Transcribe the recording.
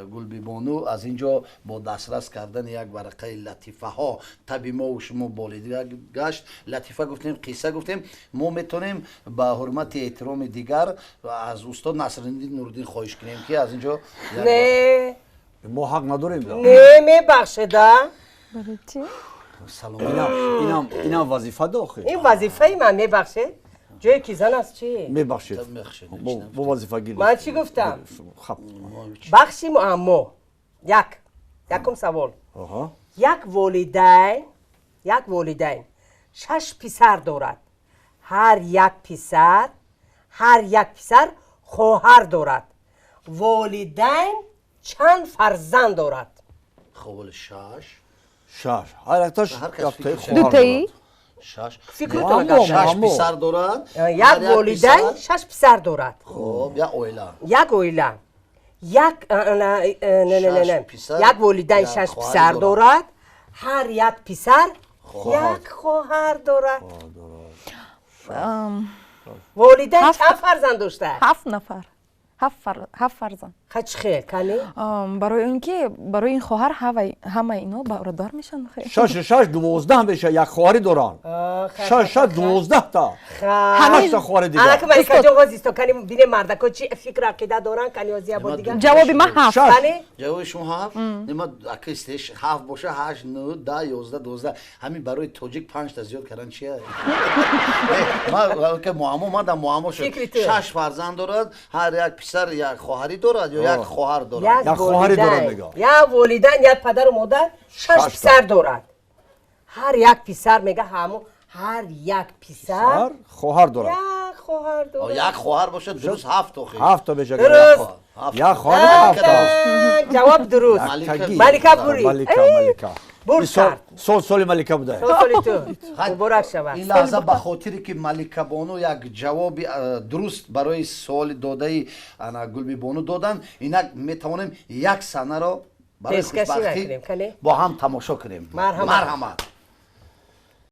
Гулбибону аз инҷо бо дастрас кардани як варақаи латифаҳо таби мо шумо болида гашт. Латифа гуфтем, қисса гуфтем. Мо метонем ба ҳурмати эҳтироми дигар аз устод Насриддин Нуруддин хоҳиш кунем ки аз инҷо не мо ҳақ надорем. не мебахшеда. برای چی؟ салом. اینم وظیفه داخل. این وظیفه من میبخشه؟ جای کی زن است چی؟ میبخشید. بخشید. با وظیفه گیری. من چی گفتم؟ خب. بخشیم اما یکم سوال. آها. یک والدین 6 پسر دارد. هر یک پسر خواهر دارد. والدین چند فرزند دارد؟ خب شش. هر اکتاش هر کس یافتای فکرش. خواهر دوتایی؟ دارد. شش. فکرتون اما. شش پسر دارد. یک والدین 6 پسر دارد. خب یا اویلا. یک اویلا نه پسر، یک والدین یک 6 خواهر پسر دارد. دارد. هر یک پسر خواهر. یک خواهر دارد. ام، والدین هفت. چند فرزند داشته؟ 7 نفر 7 فرزند. خچ خیل کنی؟ برای اینکه برای این خواهر همه اینا برادر میشن خیلی. 6 12 میشه یک خواهری دارن. 6 12 تا. همه 8 تا خواهر دیگه. انا که ملکه جواز است کنی بین مردکا چی فکر عقیده دارن کنی از یا دیگه جواب من 7. شش. کنی؟ جواب شما هفت؟ نما اکیستش هفت باشه 8 9 10 11 12 همین برای توجیک 5 تا زیاد کردن چیه؟ ما که معما در معما شد. فکری تو. 6 فرزند دارد. هر یک پسر یک خواهری دارد یا یک خواهر دارد. یک خواهری دارد والدین. میگه. یا والدین یک پدر و مادر 6 تا. پسر دارد. هر یک پسر میگه همون هر یک پسر خواهر دارن. یک خواهر دارد. یک خواهر باشه درست 7 تا خیلی. 7 تا میشه. درست. یک خواهر 7 تا. جواب درست. ملکه پوری. ملکه. برد کرد. سال ملکه بوده. سوال تو. مبارک شود. این لحظه به خاطری که ملکه بانو یک جواب درست برای سوال داده انا گلبی بانو دادن اینا میتوانیم یک سنه را برای دستکشی خوشبختی نکنیم، کنی؟ با هم تماشا کنیم. مرحمت.